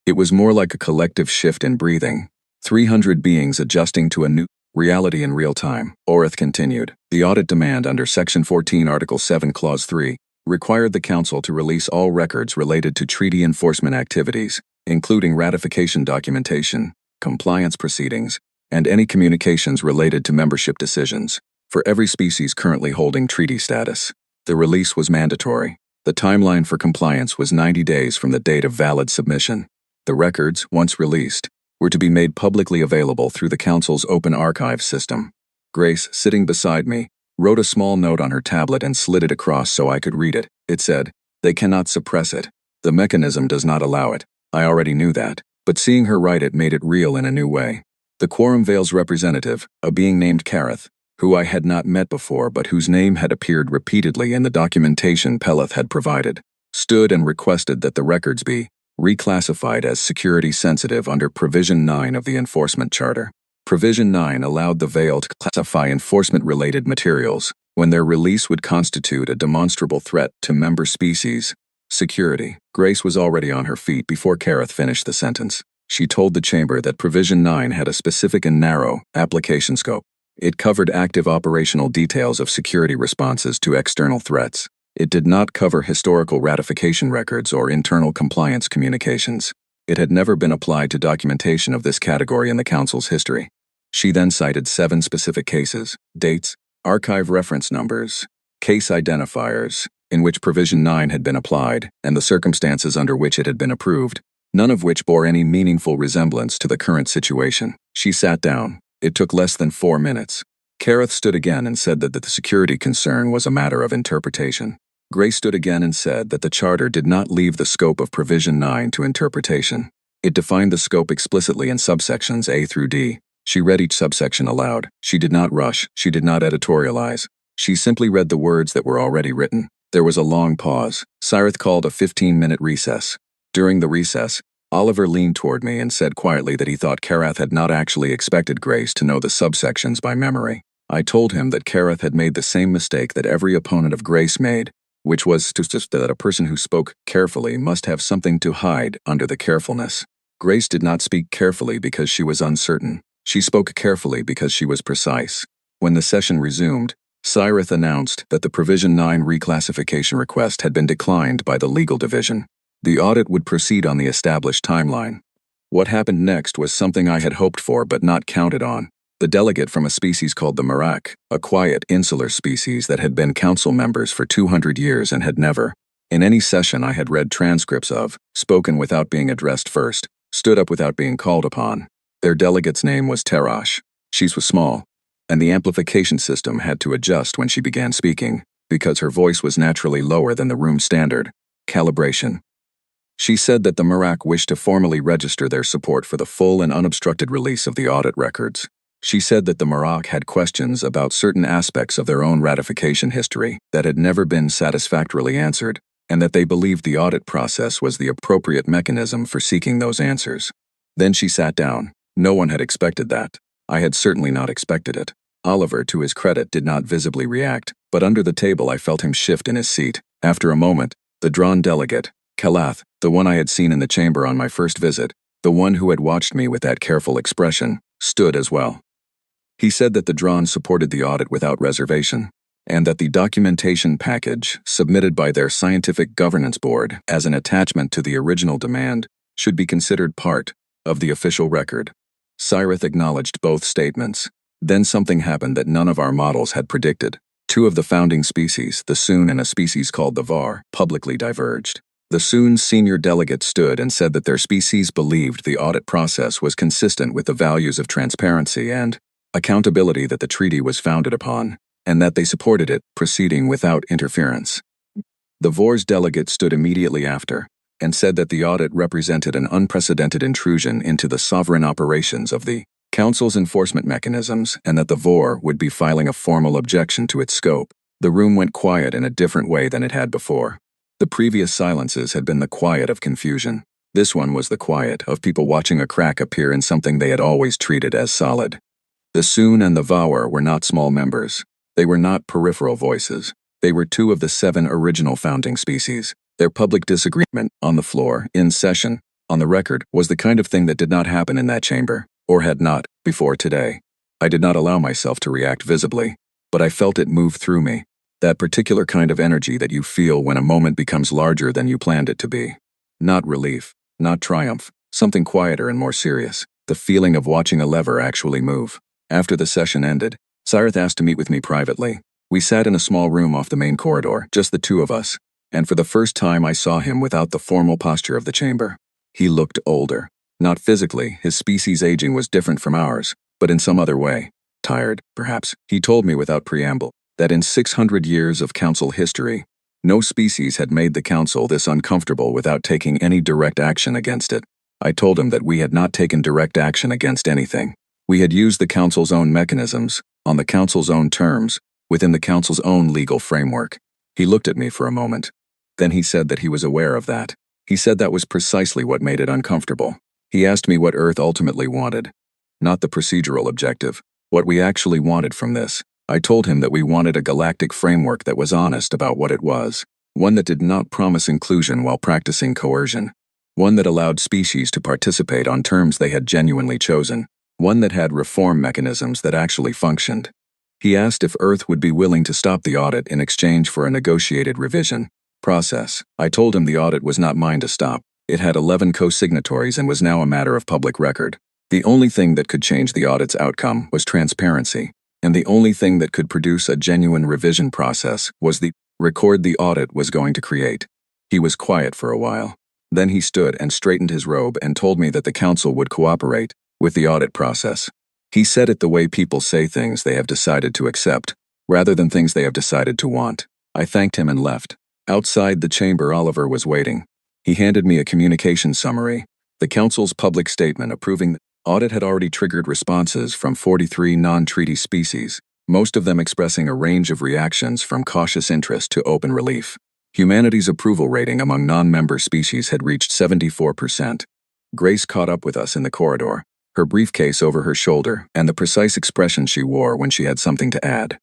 It was more like a collective shift in breathing, 300 beings adjusting to a new reality in real time. Orith continued. The audit demand under Section 14 Article 7 Clause 3 required the Council to release all records related to treaty enforcement activities, including ratification documentation, compliance proceedings, and any communications related to membership decisions, for every species currently holding treaty status. The release was mandatory. The timeline for compliance was 90 days from the date of valid submission. The records, once released, were to be made publicly available through the Council's open archives system. Grace, sitting beside me, wrote a small note on her tablet and slid it across so I could read it. It said, "They cannot suppress it. The mechanism does not allow it." I already knew that, but seeing her write it made it real in a new way. The Quorum Vale's representative, a being named Kareth, who I had not met before but whose name had appeared repeatedly in the documentation Peleth had provided, stood and requested that the records be reclassified as security sensitive under Provision 9 of the Enforcement Charter. Provision 9 allowed the Vale to classify enforcement-related materials when their release would constitute a demonstrable threat to member species security. Grace was already on her feet before Kareth finished the sentence. She told the chamber that Provision 9 had a specific and narrow application scope. It covered active operational details of security responses to external threats. It did not cover historical ratification records or internal compliance communications. It had never been applied to documentation of this category in the Council's history. She then cited 7 specific cases, dates, archive reference numbers, case identifiers, in which Provision 9 had been applied, and the circumstances under which it had been approved, none of which bore any meaningful resemblance to the current situation. She sat down. It took less than 4 minutes. Kareth stood again and said that the security concern was a matter of interpretation. Grace stood again and said that the Charter did not leave the scope of Provision 9 to interpretation. It defined the scope explicitly in subsections A through D. She read each subsection aloud. She did not rush. She did not editorialize. She simply read the words that were already written. There was a long pause. Cyrith called a 15-minute recess. During the recess, Oliver leaned toward me and said quietly that he thought Kareth had not actually expected Grace to know the subsections by memory. I told him that Kareth had made the same mistake that every opponent of Grace made which was to suggest that a person who spoke carefully must have something to hide under the carefulness. Grace did not speak carefully because she was uncertain. She spoke carefully because she was precise. When the session resumed, Cyrith announced that the Provision 9 reclassification request had been declined by the legal division. The audit would proceed on the established timeline. What happened next was something I had hoped for but not counted on. The delegate from a species called the Marak, a quiet, insular species that had been council members for 200 years and had never, in any session I had read transcripts of, spoken without being addressed first, stood up without being called upon. Their delegate's name was Terash. She was small, and the amplification system had to adjust when she began speaking, because her voice was naturally lower than the room standard. Calibration. She said that the Marak wished to formally register their support for the full and unobstructed release of the audit records. She said that the Marak had questions about certain aspects of their own ratification history that had never been satisfactorily answered, and that they believed the audit process was the appropriate mechanism for seeking those answers. Then she sat down. No one had expected that. I had certainly not expected it. Oliver, to his credit, did not visibly react, but under the table I felt him shift in his seat. After a moment, the drawn delegate, Kalath, the one I had seen in the chamber on my first visit, the one who had watched me with that careful expression, stood as well. He said that the drawn supported the audit without reservation, and that the documentation package, submitted by their scientific governance board as an attachment to the original demand, should be considered part of the official record. Cyrith acknowledged both statements. Then something happened that none of our models had predicted. Two of the founding species, the Soon and a species called the Var, publicly diverged. The Soon's senior delegate stood and said that their species believed the audit process was consistent with the values of transparency and accountability that the treaty was founded upon, and that they supported it proceeding without interference. The Vor's delegate stood immediately after, and said that the audit represented an unprecedented intrusion into the sovereign operations of the Council's enforcement mechanisms, and that the Vor would be filing a formal objection to its scope. The room went quiet in a different way than it had before. The previous silences had been the quiet of confusion. This one was the quiet of people watching a crack appear in something they had always treated as solid. The Soon and the Vaur were not small members. They were not peripheral voices. They were two of the 7 original founding species. Their public disagreement, on the floor, in session, on the record, was the kind of thing that did not happen in that chamber, or had not, before today. I did not allow myself to react visibly, but I felt it move through me, that particular kind of energy that you feel when a moment becomes larger than you planned it to be. Not relief, not triumph, something quieter and more serious, the feeling of watching a lever actually move. After the session ended, Cyrith asked to meet with me privately. We sat in a small room off the main corridor, just the two of us, and for the first time I saw him without the formal posture of the chamber. He looked older. Not physically, his species' aging was different from ours, but in some other way. Tired, perhaps. He told me without preamble that in 600 years of council history, no species had made the council this uncomfortable without taking any direct action against it. I told him that we had not taken direct action against anything. We had used the council's own mechanisms, on the council's own terms, within the council's own legal framework. He looked at me for a moment. Then he said that he was aware of that. He said that was precisely what made it uncomfortable. He asked me what Earth ultimately wanted. Not the procedural objective, what we actually wanted from this. I told him that we wanted a galactic framework that was honest about what it was, one that did not promise inclusion while practicing coercion, one that allowed species to participate on terms they had genuinely chosen, one that had reform mechanisms that actually functioned. He asked if Earth would be willing to stop the audit in exchange for a negotiated revision process. I told him the audit was not mine to stop. It had 11 co-signatories and was now a matter of public record. The only thing that could change the audit's outcome was transparency, and the only thing that could produce a genuine revision process was the record the audit was going to create. He was quiet for a while. Then he stood and straightened his robe and told me that the council would cooperate with the audit process. He said it the way people say things they have decided to accept, rather than things they have decided to want. I thanked him and left. Outside the chamber, Oliver was waiting. He handed me a communication summary, the council's public statement approving the audit had already triggered responses from 43 non-treaty species, most of them expressing a range of reactions from cautious interest to open relief. Humanity's approval rating among non-member species had reached 74%. Grace caught up with us in the corridor, her briefcase over her shoulder and the precise expression she wore when she had something to add.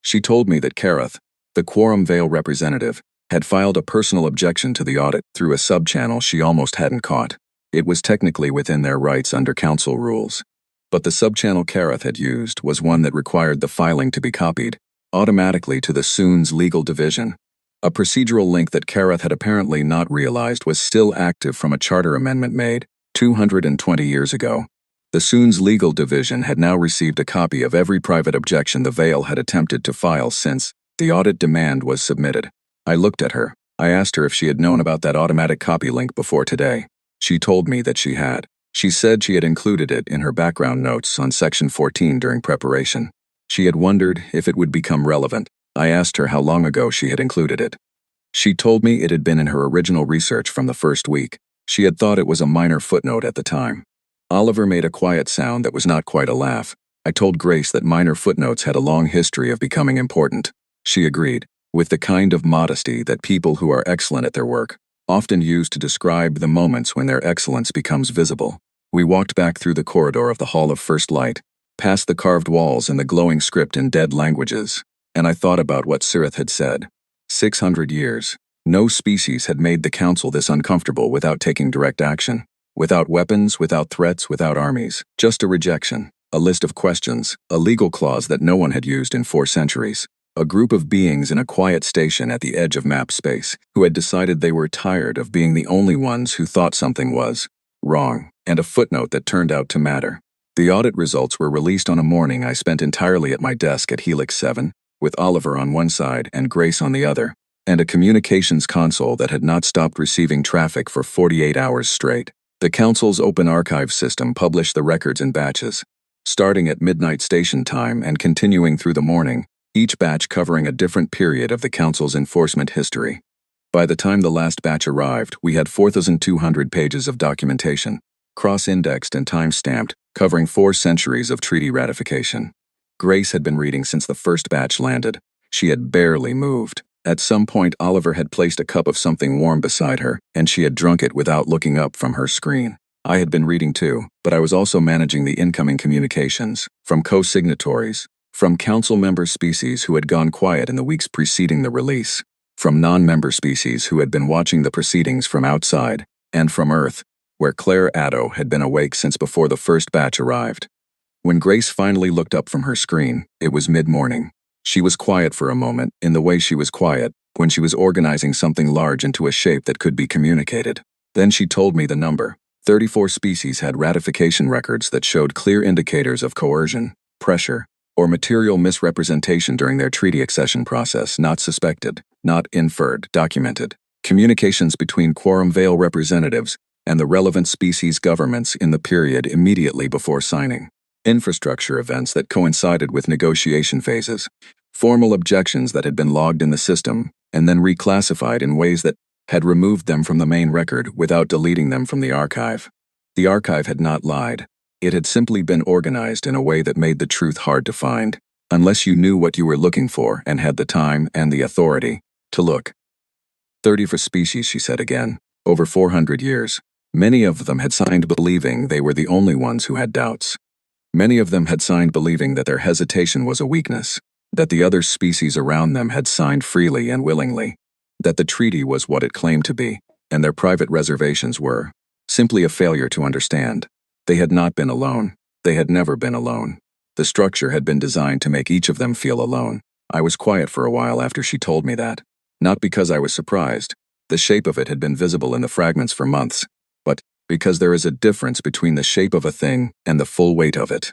She told me that Kareth, the Quorum Vale representative, had filed a personal objection to the audit through a sub-channel she almost hadn't caught. It was technically within their rights under council rules. But the sub-channel Kareth had used was one that required the filing to be copied automatically to the Soon's legal division. A procedural link that Kareth had apparently not realized was still active from a charter amendment made 220 years ago. The Soon's legal division had now received a copy of every private objection the Vale had attempted to file since the audit demand was submitted. I looked at her. I asked her if she had known about that automatic copy link before today. She told me that she had. She said she had included it in her background notes on Section 14 during preparation. She had wondered if it would become relevant. I asked her how long ago she had included it. She told me it had been in her original research from the first week. She had thought it was a minor footnote at the time. Oliver made a quiet sound that was not quite a laugh. I told Grace that minor footnotes had a long history of becoming important. She agreed, with the kind of modesty that people who are excellent at their work often use to describe the moments when their excellence becomes visible. We walked back through the corridor of the Hall of First Light, past the carved walls and the glowing script in dead languages, and I thought about what Sirith had said. 600 years. No species had made the council this uncomfortable without taking direct action. Without weapons, without threats, without armies. Just a rejection, a list of questions, a legal clause that no one had used in 4 centuries. A group of beings in a quiet station at the edge of map space who had decided they were tired of being the only ones who thought something was wrong, and a footnote that turned out to matter. The audit results were released on a morning I spent entirely at my desk at Helix 7, with Oliver on one side and Grace on the other, and a communications console that had not stopped receiving traffic for 48 hours straight. The Council's open archive system published the records in batches, starting at midnight station time and continuing through the morning, each batch covering a different period of the Council's enforcement history. By the time the last batch arrived, we had 4,200 pages of documentation, cross-indexed and time-stamped, covering 4 centuries of treaty ratification. Grace had been reading since the first batch landed. She had barely moved. At some point, Oliver had placed a cup of something warm beside her, and she had drunk it without looking up from her screen. I had been reading too, but I was also managing the incoming communications, from co-signatories, from council member species who had gone quiet in the weeks preceding the release, from non-member species who had been watching the proceedings from outside, and from Earth, where Claire Addo had been awake since before the first batch arrived. When Grace finally looked up from her screen, it was mid-morning. She was quiet for a moment, in the way she was quiet when she was organizing something large into a shape that could be communicated. Then she told me the number. 34 species had ratification records that showed clear indicators of coercion, pressure, or material misrepresentation during their treaty accession process, not suspected, not inferred, documented. Communications between Quorum Vale representatives and the relevant species governments in the period immediately before signing. Infrastructure events that coincided with negotiation phases. Formal objections that had been logged in the system and then reclassified in ways that had removed them from the main record without deleting them from the archive. The archive had not lied. It had simply been organized in a way that made the truth hard to find, unless you knew what you were looking for and had the time and the authority to look. 30 for species, she said again. Over 400 years. Many of them had signed believing they were the only ones who had doubts. Many of them had signed believing that their hesitation was a weakness, that the other species around them had signed freely and willingly, that the treaty was what it claimed to be, and their private reservations were simply a failure to understand. They had not been alone. They had never been alone. The structure had been designed to make each of them feel alone. I was quiet for a while after she told me that. Not because I was surprised. The shape of it had been visible in the fragments for months, but because there is a difference between the shape of a thing and the full weight of it.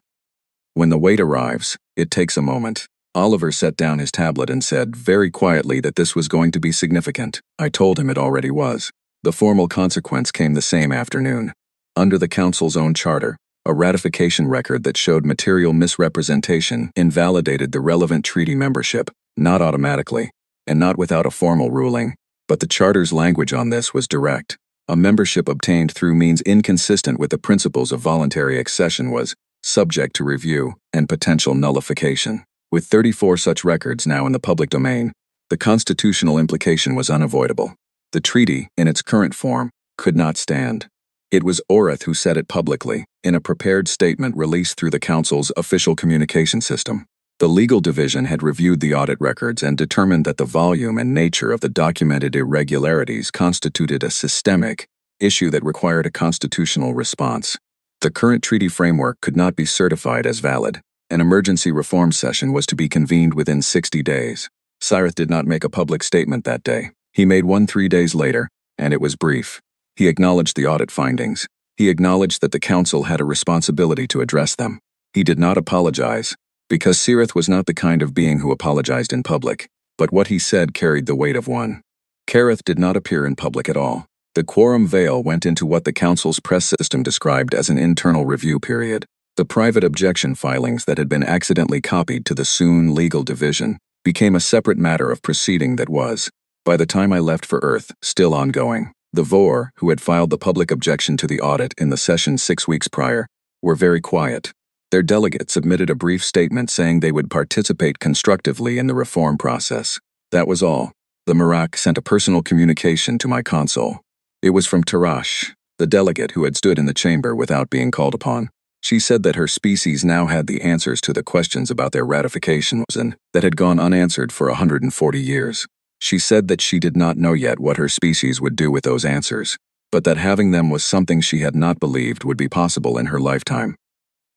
When the weight arrives, it takes a moment. Oliver set down his tablet and said very quietly that this was going to be significant. I told him it already was. The formal consequence came the same afternoon. Under the Council's own charter, a ratification record that showed material misrepresentation invalidated the relevant treaty membership, not automatically, and not without a formal ruling, but the Charter's language on this was direct. A membership obtained through means inconsistent with the principles of voluntary accession was subject to review and potential nullification. With 34 such records now in the public domain, the constitutional implication was unavoidable. The treaty, in its current form, could not stand. It was Oreth who said it publicly, in a prepared statement released through the Council's official communication system. The legal division had reviewed the audit records and determined that the volume and nature of the documented irregularities constituted a systemic issue that required a constitutional response. The current treaty framework could not be certified as valid. An emergency reform session was to be convened within 60 days. Cyrith did not make a public statement that day. He made one 3 days later, and it was brief. He acknowledged the audit findings. He acknowledged that the council had a responsibility to address them. He did not apologize, because Cyrith was not the kind of being who apologized in public, but what he said carried the weight of one. Carith did not appear in public at all. The quorum veil went into what the council's press system described as an internal review period. The private objection filings that had been accidentally copied to the soon legal division became a separate matter of proceeding that was, by the time I left for Earth, still ongoing. The VOR, who had filed the public objection to the audit in the session 6 weeks prior, were very quiet. Their delegate submitted a brief statement saying they would participate constructively in the reform process. That was all. The Merak sent a personal communication to my console. It was from Tarash, the delegate who had stood in the chamber without being called upon. She said that her species now had the answers to the questions about their ratification and that had gone unanswered for 140 years. She said that she did not know yet what her species would do with those answers, but that having them was something she had not believed would be possible in her lifetime.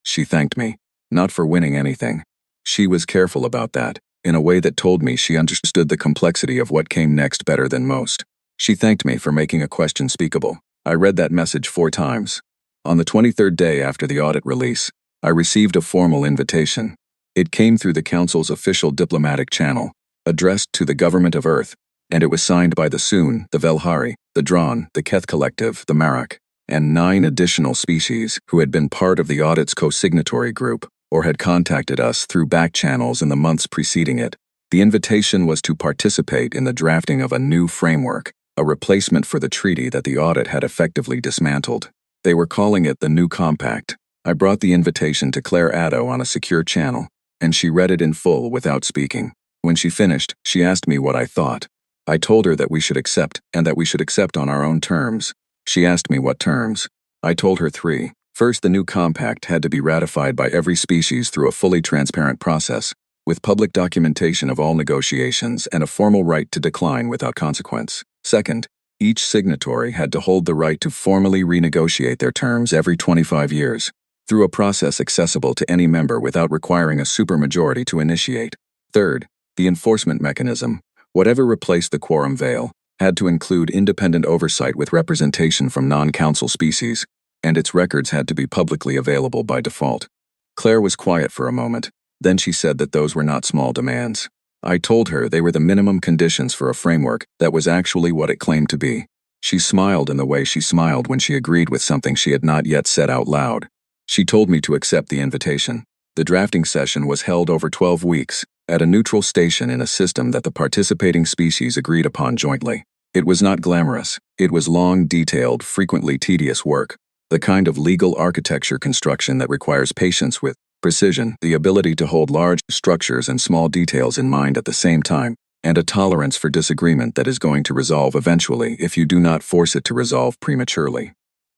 She thanked me, not for winning anything. She was careful about that, in a way that told me she understood the complexity of what came next better than most. She thanked me for making a question speakable. I read that message 4 times. On the 23rd day after the audit release, I received a formal invitation. It came through the council's official diplomatic channel, addressed to the government of Earth, and it was signed by the Soon, the Velhari, the Drawn, the Keth Collective, the Merak, and 9 additional species who had been part of the audit's co-signatory group or had contacted us through back channels in the months preceding it. The invitation was to participate in the drafting of a new framework, a replacement for the treaty that the audit had effectively dismantled. They were calling it the New Compact. I brought the invitation to Claire Addo on a secure channel, and she read it in full without speaking. When she finished, she asked me what I thought. I told her that we should accept, and that we should accept on our own terms. She asked me what terms. I told her 3. First, the new compact had to be ratified by every species through a fully transparent process, with public documentation of all negotiations and a formal right to decline without consequence. Second, each signatory had to hold the right to formally renegotiate their terms every 25 years, through a process accessible to any member without requiring a supermajority to initiate. Third, the enforcement mechanism, whatever replaced the quorum veil, had to include independent oversight with representation from non-council species, and its records had to be publicly available by default. Claire was quiet for a moment. Then she said that those were not small demands. I told her they were the minimum conditions for a framework that was actually what it claimed to be. She smiled in the way she smiled when she agreed with something she had not yet said out loud. She told me to accept the invitation. The drafting session was held over 12 weeks, at a neutral station in a system that the participating species agreed upon jointly. It was not glamorous. It was long, detailed, frequently tedious work, the kind of legal architecture construction that requires patience with precision, the ability to hold large structures and small details in mind at the same time, and a tolerance for disagreement that is going to resolve eventually if you do not force it to resolve prematurely.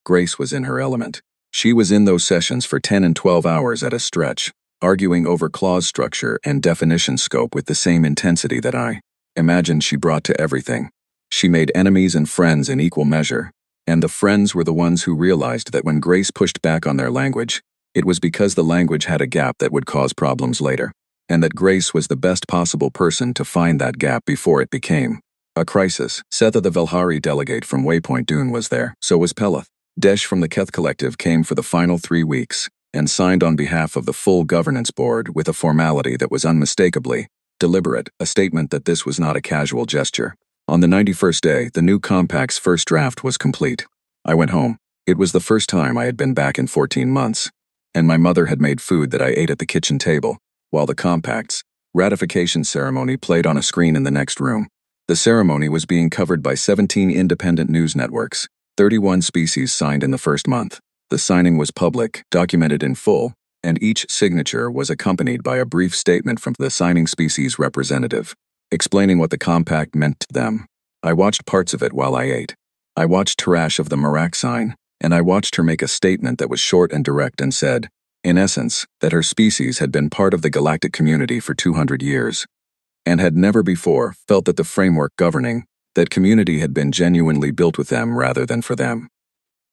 Grace was in her element. She was in those sessions for 10 and 12 hours at a stretch, arguing over clause structure and definition scope with the same intensity that I imagined she brought to everything. She made enemies and friends in equal measure, and the friends were the ones who realized that when Grace pushed back on their language, it was because the language had a gap that would cause problems later, and that Grace was the best possible person to find that gap before it became a crisis. Setha, the Velhari delegate from Waypoint Dune, was there. So was Peleth. Desh from the Keth Collective came for the final 3 weeks, and signed on behalf of the full governance board with a formality that was unmistakably deliberate, a statement that this was not a casual gesture. On the 91st day, the new compact's first draft was complete. I went home. It was the first time I had been back in 14 months, and my mother had made food that I ate at the kitchen table, while the compact's ratification ceremony played on a screen in the next room. The ceremony was being covered by 17 independent news networks. 31 species signed in the first month. The signing was public, documented in full, and each signature was accompanied by a brief statement from the signing species representative, explaining what the compact meant to them. I watched parts of it while I ate. I watched Tarash of the Merak sign, and I watched her make a statement that was short and direct and said, In essence, that her species had been part of the galactic community for 200 years, and had never before felt that the framework governing that community had been genuinely built with them rather than for them.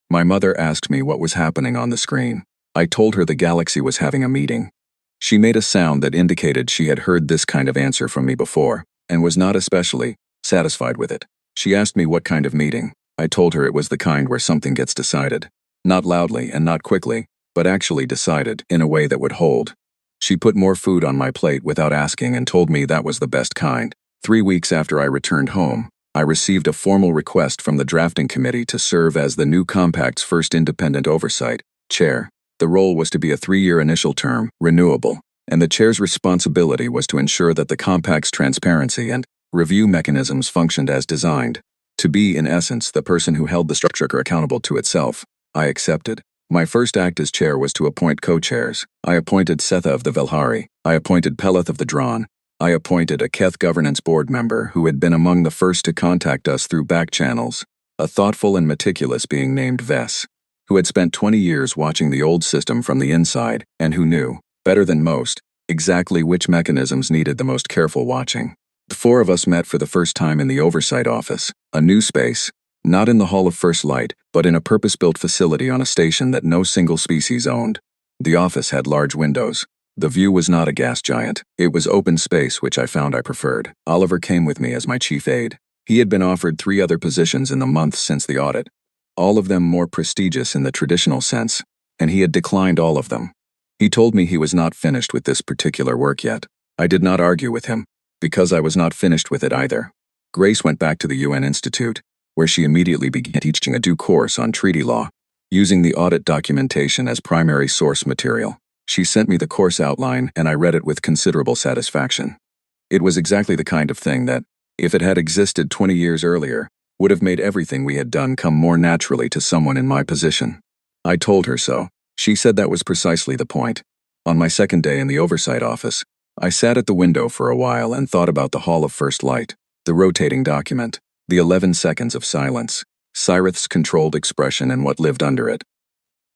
My mother asked me what was happening on the screen. I told her the galaxy was having a meeting. She made a sound that indicated she had heard this kind of answer from me before, and was not especially satisfied with it. She asked me what kind of meeting. I told her it was the kind where something gets decided. Not loudly and not quickly, but actually decided in a way that would hold. She put more food on my plate without asking and told me that was the best kind. 3 weeks after I returned home, I received a formal request from the drafting committee to serve as the new compact's first independent oversight chair. The role was to be a 3-year initial term, renewable, and the chair's responsibility was to ensure that the compact's transparency and review mechanisms functioned as designed. To be, in essence, the person who held the structure accountable to itself. I accepted. My first act as chair was to appoint co-chairs. I appointed Setha of the Velhari. I appointed Peleth of the Drawn. I appointed a Keth governance board member who had been among the first to contact us through back channels, a thoughtful and meticulous being named Vess, who had spent 20 years watching the old system from the inside and who knew, better than most, exactly which mechanisms needed the most careful watching. The 4 of us met for the first time in the oversight office, a new space, not in the Hall of First Light, but in a purpose-built facility on a station that no single species owned. The office had large windows. The view was not a gas giant. It was open space, which I found I preferred. Oliver came with me as my chief aide. He had been offered 3 other positions in the months since the audit, all of them more prestigious in the traditional sense, and he had declined all of them. He told me he was not finished with this particular work yet. I did not argue with him, because I was not finished with it either. Grace went back to the UN Institute, where she immediately began teaching a due course on treaty law, using the audit documentation as primary source material. She sent me the course outline and I read it with considerable satisfaction. It was exactly the kind of thing that, if it had existed 20 years earlier, would have made everything we had done come more naturally to someone in my position. I told her so. She said that was precisely the point. On my second day in the oversight office, I sat at the window for a while and thought about the Hall of First Light, the rotating document, the 11 seconds of silence, Cyrith's controlled expression and what lived under it.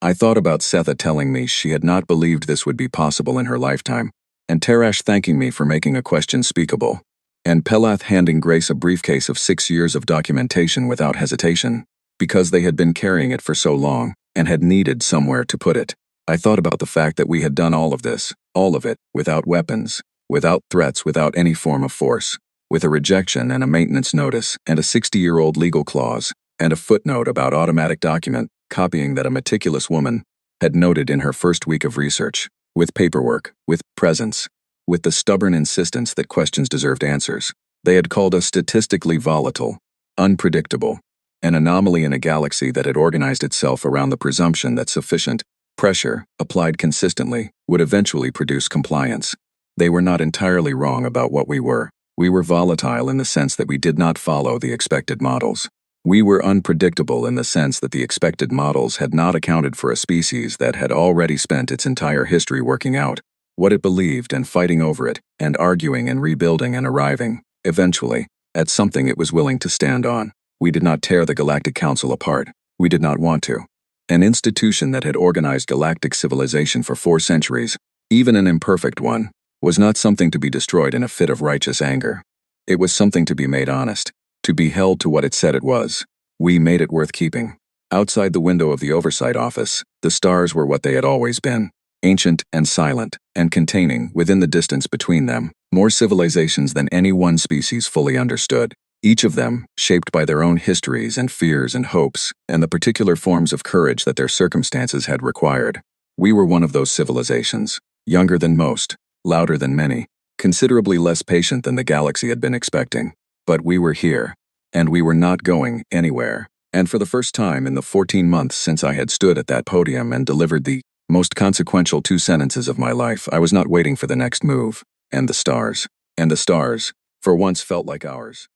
I thought about Setha telling me she had not believed this would be possible in her lifetime, and Tarash thanking me for making a question speakable, and Peleth handing Grace a briefcase of 6 years of documentation without hesitation, because they had been carrying it for so long and had needed somewhere to put it. I thought about the fact that we had done all of this, all of it, without weapons, without threats, without any form of force, with a rejection and a maintenance notice and a 60-year-old legal clause, and a footnote about automatic document copying that a meticulous woman had noted in her first week of research, with paperwork, with presence, with the stubborn insistence that questions deserved answers. They had called us statistically volatile, unpredictable, an anomaly in a galaxy that had organized itself around the presumption that sufficient pressure, applied consistently, would eventually produce compliance. They were not entirely wrong about what we were. We were volatile in the sense that we did not follow the expected models. We were unpredictable in the sense that the expected models had not accounted for a species that had already spent its entire history working out what it believed and fighting over it, and arguing and rebuilding and arriving, eventually, at something it was willing to stand on. We did not tear the Galactic Council apart. We did not want to. An institution that had organized galactic civilization for 4 centuries, even an imperfect one, was not something to be destroyed in a fit of righteous anger. It was something to be made honest, to be held to what it said it was. We made it worth keeping. Outside the window of the oversight office, the stars were what they had always been, ancient and silent, and containing, within the distance between them, more civilizations than any one species fully understood, each of them shaped by their own histories and fears and hopes, and the particular forms of courage that their circumstances had required. We were one of those civilizations, younger than most, louder than many, considerably less patient than the galaxy had been expecting. But we were here, and we were not going anywhere. And for the first time in the 14 months since I had stood at that podium and delivered the most consequential 2 sentences of my life, I was not waiting for the next move. And the stars, for once felt like ours.